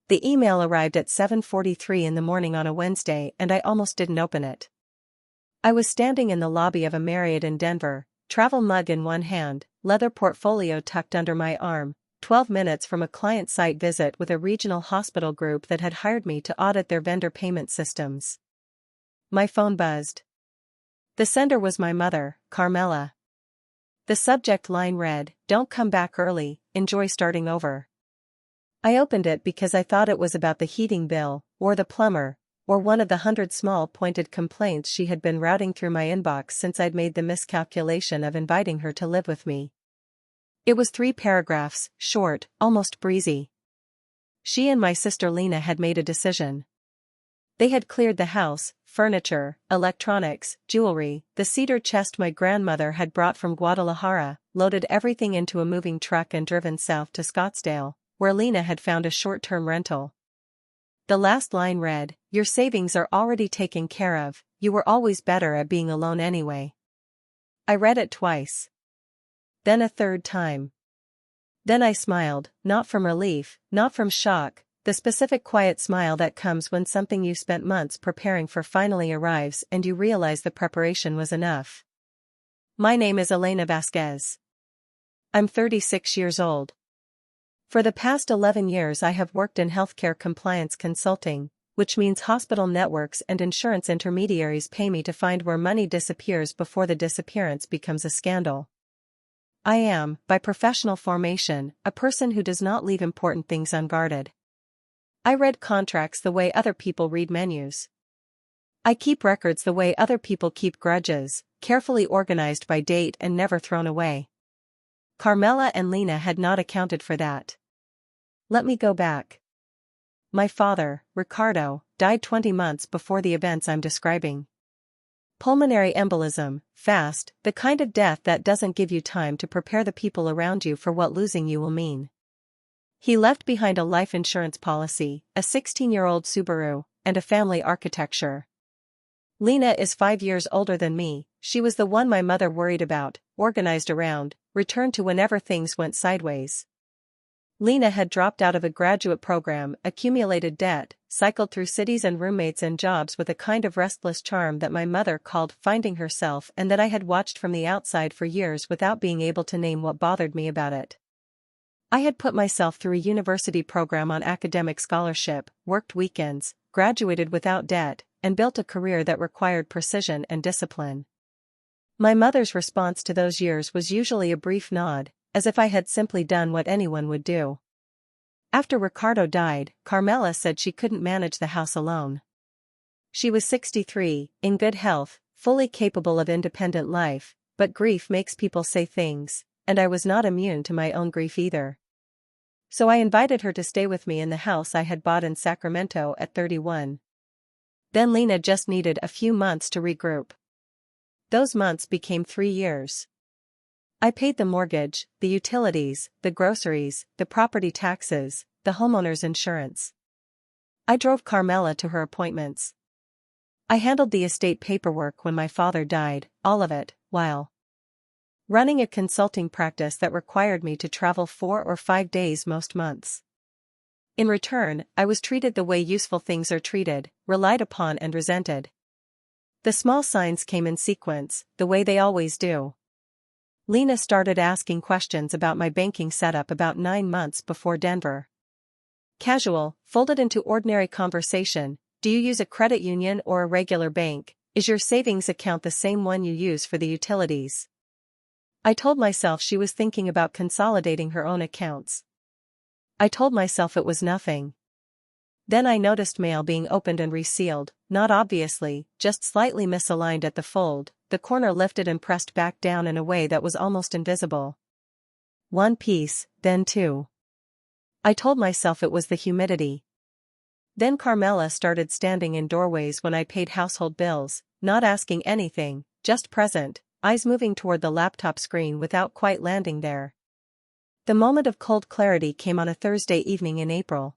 The email arrived at 7:43 in the morning on a Wednesday and I almost didn't open it. I was standing in the lobby of a Marriott in Denver, travel mug in one hand, leather portfolio tucked under my arm, 12 minutes from a client site visit with a regional hospital group that had hired me to audit their vendor payment systems. My phone buzzed. The sender was my mother, Carmela. The subject line read, "Don't come back early, enjoy starting over." I opened it because I thought it was about the heating bill, or the plumber, or one of the 100 small pointed complaints she had been routing through my inbox since I'd made the miscalculation of inviting her to live with me. It was 3 paragraphs, short, almost breezy. She and my sister Lena had made a decision. They had cleared the house, furniture, electronics, jewelry, the cedar chest my grandmother had brought from Guadalajara, loaded everything into a moving truck and driven south to Scottsdale, where Lena had found a short-term rental. The last line read, "Your savings are already taken care of, you were always better at being alone anyway." I read it twice. Then a third time. Then I smiled, not from relief, not from shock, the specific quiet smile that comes when something you spent months preparing for finally arrives and you realize the preparation was enough. My name is Elena Vasquez. I'm 36 years old. For the past 11 years I have worked in healthcare compliance consulting, which means hospital networks and insurance intermediaries pay me to find where money disappears before the disappearance becomes a scandal. I am, by professional formation, a person who does not leave important things unguarded. I read contracts the way other people read menus. I keep records the way other people keep grudges, carefully organized by date and never thrown away. Carmela and Lena had not accounted for that. Let me go back. My father, Ricardo, died 20 months before the events I'm describing. Pulmonary embolism, fast, the kind of death that doesn't give you time to prepare the people around you for what losing you will mean. He left behind a life insurance policy, a 16-year-old Subaru, and a family architecture. Lena is 5 years older than me, she was the one my mother worried about, organized around, returned to whenever things went sideways. Lena had dropped out of a graduate program, accumulated debt, cycled through cities and roommates and jobs with a kind of restless charm that my mother called finding herself and that I had watched from the outside for years without being able to name what bothered me about it. I had put myself through a university program on academic scholarship, worked weekends, graduated without debt, and built a career that required precision and discipline. My mother's response to those years was usually a brief nod, as if I had simply done what anyone would do. After Ricardo died, Carmela said she couldn't manage the house alone. She was 63, in good health, fully capable of independent life, but grief makes people say things, and I was not immune to my own grief either. So I invited her to stay with me in the house I had bought in Sacramento at 31. Then Lena just needed a few months to regroup. Those months became 3 years. I paid the mortgage, the utilities, the groceries, the property taxes, the homeowner's insurance. I drove Carmela to her appointments. I handled the estate paperwork when my father died, all of it, while running a consulting practice that required me to travel 4 or 5 days most months. In return, I was treated the way useful things are treated, relied upon and resented. The small signs came in sequence, the way they always do. Lena started asking questions about my banking setup about 9 months before Denver. Casual, folded into ordinary conversation, do you use a credit union or a regular bank? Is your savings account the same one you use for the utilities? I told myself she was thinking about consolidating her own accounts. I told myself it was nothing. Then I noticed mail being opened and resealed, not obviously, just slightly misaligned at the fold, the corner lifted and pressed back down in a way that was almost invisible. 1 piece, then 2. I told myself it was the humidity. Then Carmela started standing in doorways when I paid household bills, not asking anything, just present, eyes moving toward the laptop screen without quite landing there. The moment of cold clarity came on a Thursday evening in April.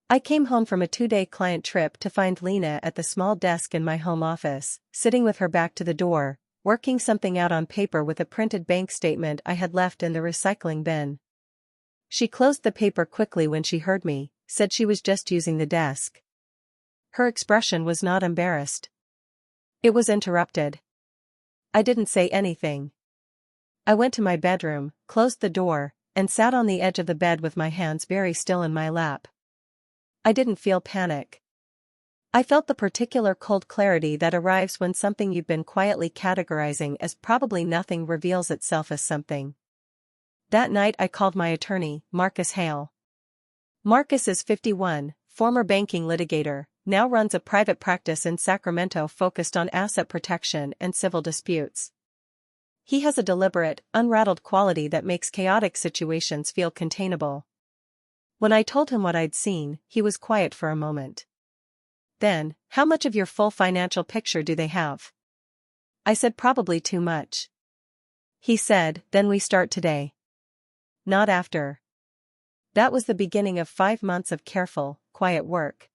I came home from a 2-day client trip to find Lena at the small desk in my home office, sitting with her back to the door, working something out on paper with a printed bank statement I had left in the recycling bin. She closed the paper quickly when she heard me, said she was just using the desk. Her expression was not embarrassed. It was interrupted. I didn't say anything. I went to my bedroom, closed the door, and sat on the edge of the bed with my hands very still in my lap. I didn't feel panic. I felt the particular cold clarity that arrives when something you've been quietly categorizing as probably nothing reveals itself as something. That night I called my attorney, Marcus Hale. Marcus is 51, former banking litigator, now runs a private practice in Sacramento focused on asset protection and civil disputes. He has a deliberate, unrattled quality that makes chaotic situations feel containable. When I told him what I'd seen, he was quiet for a moment. Then, how much of your full financial picture do they have? I said probably too much. He said, then we start today. Not after. That was the beginning of 5 months of careful, quiet work.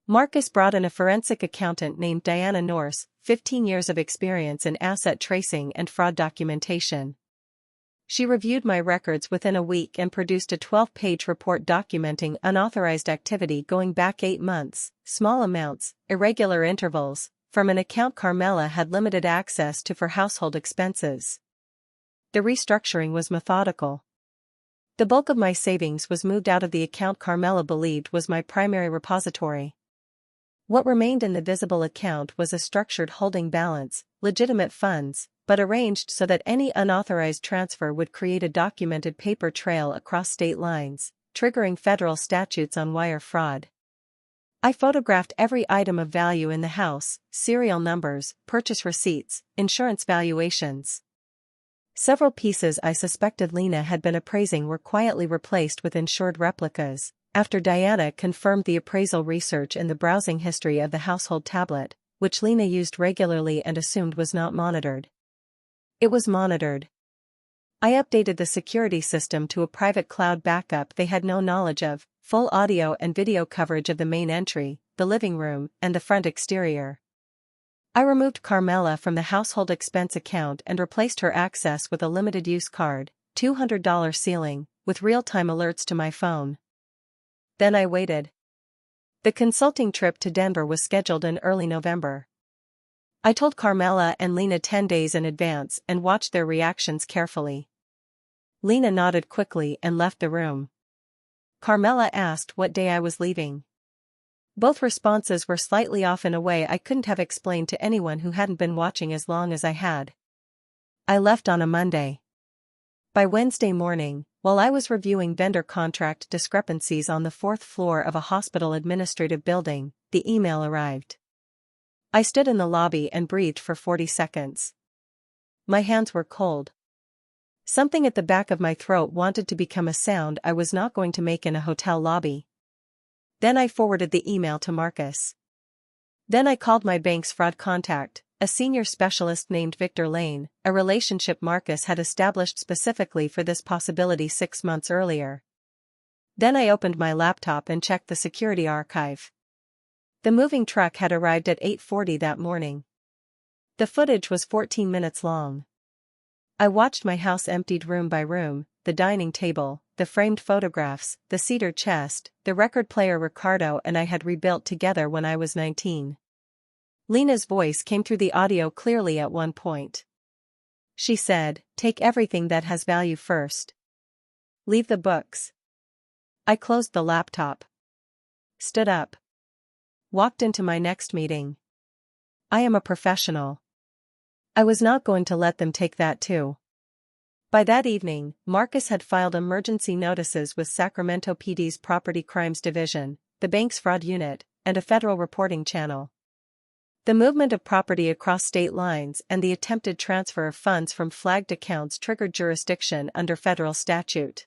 Marcus brought in a forensic accountant named Diana Norse, 15 years of experience in asset tracing and fraud documentation. She reviewed my records within a week and produced a 12-page report documenting unauthorized activity going back 8 months, small amounts, irregular intervals, from an account Carmela had limited access to for household expenses. The restructuring was methodical. The bulk of my savings was moved out of the account Carmela believed was my primary repository. What remained in the visible account was a structured holding balance, legitimate funds, but arranged so that any unauthorized transfer would create a documented paper trail across state lines, triggering federal statutes on wire fraud. I photographed every item of value in the house, serial numbers, purchase receipts, insurance valuations. Several pieces I suspected Lena had been appraising were quietly replaced with insured replicas, after Diana confirmed the appraisal research in the browsing history of the household tablet, which Lena used regularly and assumed was not monitored. It was monitored. I updated the security system to a private cloud backup they had no knowledge of, full audio and video coverage of the main entry, the living room, and the front exterior. I removed Carmela from the household expense account and replaced her access with a limited-use card, $200 ceiling, with real-time alerts to my phone. Then I waited. The consulting trip to Denver was scheduled in early November. I told Carmela and Lena 10 days in advance and watched their reactions carefully. Lena nodded quickly and left the room. Carmela asked what day I was leaving. Both responses were slightly off in a way I couldn't have explained to anyone who hadn't been watching as long as I had. I left on a Monday. By Wednesday morning, while I was reviewing vendor contract discrepancies on the 4th floor of a hospital administrative building, the email arrived. I stood in the lobby and breathed for 40 seconds. My hands were cold. Something at the back of my throat wanted to become a sound I was not going to make in a hotel lobby. Then I forwarded the email to Marcus. Then I called my bank's fraud contact, a senior specialist named Victor Lane, a relationship Marcus had established specifically for this possibility 6 months earlier. Then I opened my laptop and checked the security archive. The moving truck had arrived at 8:40 that morning. The footage was 14 minutes long. I watched my house emptied room by room, the dining table, the framed photographs, the cedar chest, the record player Ricardo and I had rebuilt together when I was 19. Lena's voice came through the audio clearly at one point. She said, "Take everything that has value first. Leave the books." I closed the laptop. Stood up. Walked into my next meeting. I am a professional. I was not going to let them take that too. By that evening, Marcus had filed emergency notices with Sacramento PD's Property Crimes Division, the bank's fraud unit, and a federal reporting channel. The movement of property across state lines and the attempted transfer of funds from flagged accounts triggered jurisdiction under federal statute.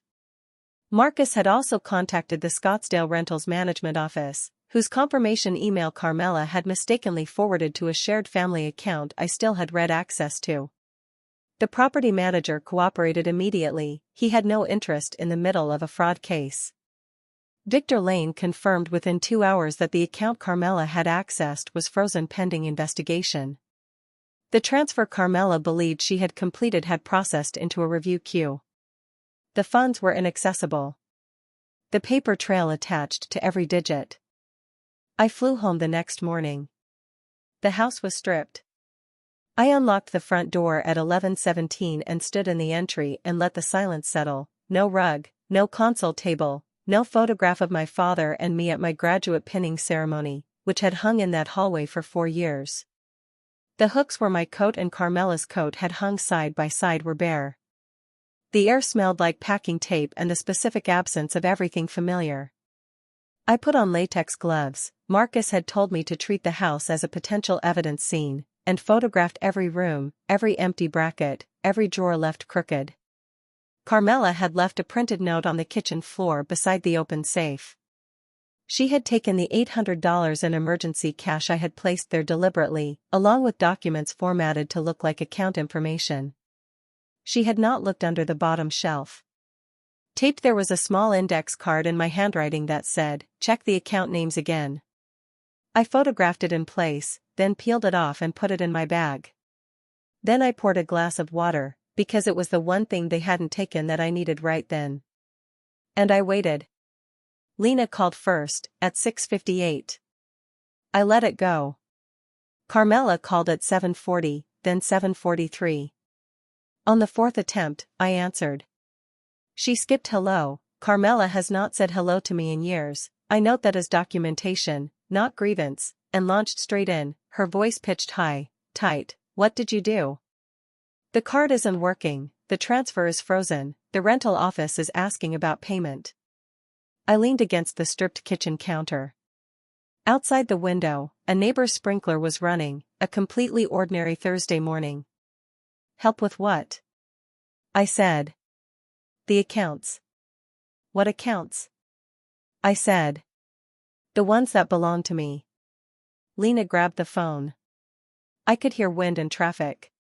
Marcus had also contacted the Scottsdale Rentals Management Office, whose confirmation email Carmela had mistakenly forwarded to a shared family account I still had read access to. The property manager cooperated immediately. He had no interest in the middle of a fraud case. Victor Lane confirmed within 2 hours that the account Carmela had accessed was frozen pending investigation. The transfer Carmela believed she had completed had processed into a review queue. The funds were inaccessible. the paper trail attached to every digit. I flew home the next morning. The house was stripped. I unlocked the front door at 11:17 and stood in the entry and let the silence settle. No rug, no console table, no photograph of my father and me at my graduate pinning ceremony, which had hung in that hallway for 4 years. The hooks where my coat and Carmela's coat had hung side by side were bare. The air smelled like packing tape and the specific absence of everything familiar. I put on latex gloves. Marcus had told me to treat the house as a potential evidence scene, and photographed every room, every empty bracket, every drawer left crooked. Carmela had left a printed note on the kitchen floor beside the open safe. She had taken the $800 in emergency cash I had placed there deliberately, along with documents formatted to look like account information. She had not looked under the bottom shelf. Taped there was a small index card in my handwriting that said, "Check the account names again." I photographed it in place, then peeled it off and put it in my bag. Then I poured a glass of water, because it was the one thing they hadn't taken that I needed right then. And I waited. Lena called first, at 6:58. I let it go. Carmela called at 7:40, then 7:43. On the fourth attempt, I answered. She skipped hello. Carmela has not said hello to me in years. I note that as documentation, not grievance, and launched straight in, her voice pitched high, tight. "What did you do? The card isn't working, the transfer is frozen, the rental office is asking about payment." I leaned against the stripped kitchen counter. Outside the window, a neighbor's sprinkler was running, a completely ordinary Thursday morning. "Help with what?" I said. "The accounts." "What accounts?" I said. "The ones that belong to me." Lena grabbed the phone. I could hear wind and traffic.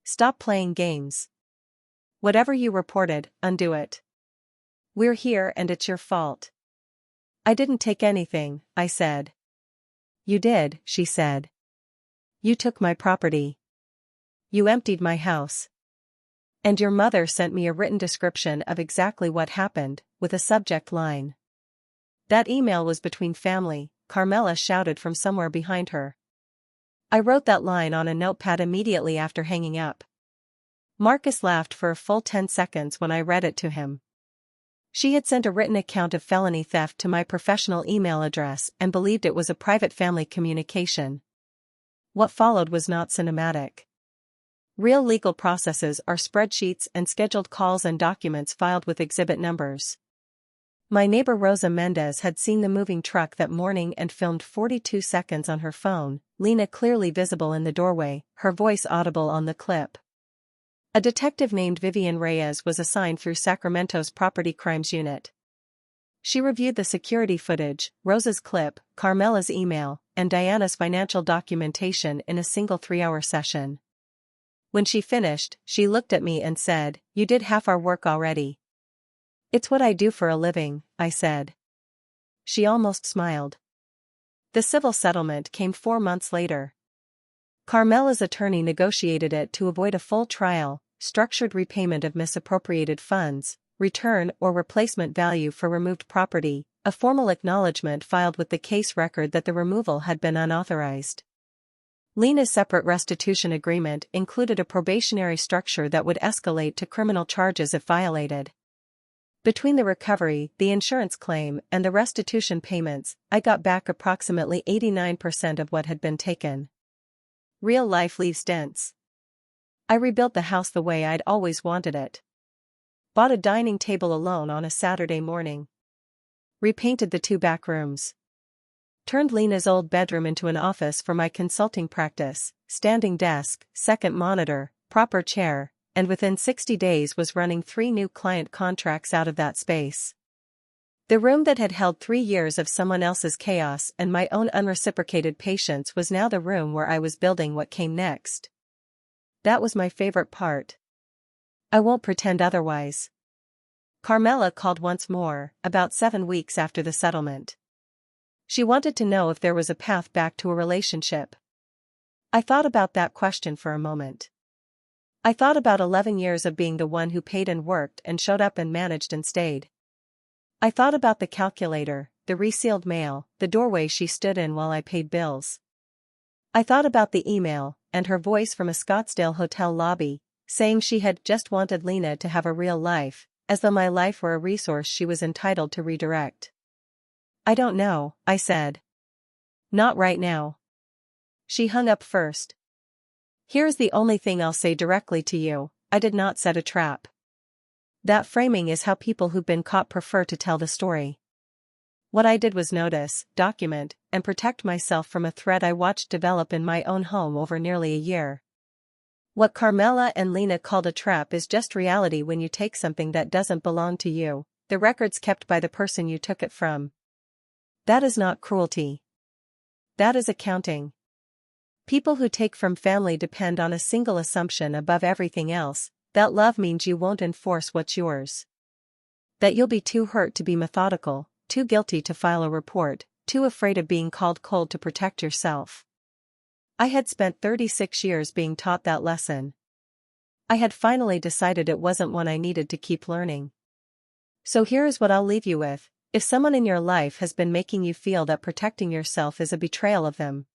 "Stop playing games. Whatever you reported, undo it. We're here and it's your fault." "I didn't take anything," I said. "You did," she said. "You took my property. You emptied my house. And your mother sent me a written description of exactly what happened, with a subject line. That email was between family," Carmela shouted from somewhere behind her. I wrote that line on a notepad immediately after hanging up. Marcus laughed for a full 10 seconds when I read it to him. She had sent a written account of felony theft to my professional email address and believed it was a private family communication. What followed was not cinematic. Real legal processes are spreadsheets and scheduled calls and documents filed with exhibit numbers. My neighbor Rosa Mendez had seen the moving truck that morning and filmed 42 seconds on her phone, Lena clearly visible in the doorway, her voice audible on the clip. A detective named Vivian Reyes was assigned through Sacramento's Property Crimes Unit. She reviewed the security footage, Rosa's clip, Carmela's email, and Diana's financial documentation in a single 3-hour session. When she finished, she looked at me and said, "You did half our work already." "It's what I do for a living," I said. She almost smiled. The civil settlement came 4 months later. Carmela's attorney negotiated it to avoid a full trial, structured repayment of misappropriated funds, return or replacement value for removed property, a formal acknowledgement filed with the case record that the removal had been unauthorized. Lena's separate restitution agreement included a probationary structure that would escalate to criminal charges if violated. Between the recovery, the insurance claim, and the restitution payments, I got back approximately 89% of what had been taken. Real life leaves dents. I rebuilt the house the way I'd always wanted it. Bought a dining table alone on a Saturday morning. Repainted the 2 back rooms. Turned Lena's old bedroom into an office for my consulting practice, standing desk, second monitor, proper chair, and within 60 days was running 3 new client contracts out of that space. The room that had held 3 years of someone else's chaos and my own unreciprocated patience was now the room where I was building what came next. That was my favorite part. I won't pretend otherwise. Carmela called once more, about 7 weeks after the settlement. She wanted to know if there was a path back to a relationship. I thought about that question for a moment. I thought about 11 years of being the one who paid and worked and showed up and managed and stayed. I thought about the calculator, the resealed mail, the doorway she stood in while I paid bills. I thought about the email, and her voice from a Scottsdale hotel lobby, saying she had just wanted Lena to have a real life, as though my life were a resource she was entitled to redirect. I don't know, I said. Not right now. She hung up first. Here's the only thing I'll say directly to you: I did not set a trap. That framing is how people who've been caught prefer to tell the story. What I did was notice, document, and protect myself from a threat I watched develop in my own home over nearly a year. What Carmela and Lena called a trap is just reality when you take something that doesn't belong to you, the records kept by the person you took it from. That is not cruelty. That is accounting. People who take from family depend on a single assumption above everything else: that love means you won't enforce what's yours. That you'll be too hurt to be methodical, too guilty to file a report, too afraid of being called cold to protect yourself. I had spent 36 years being taught that lesson. I had finally decided it wasn't one I needed to keep learning. So here is what I'll leave you with: if someone in your life has been making you feel that protecting yourself is a betrayal of them,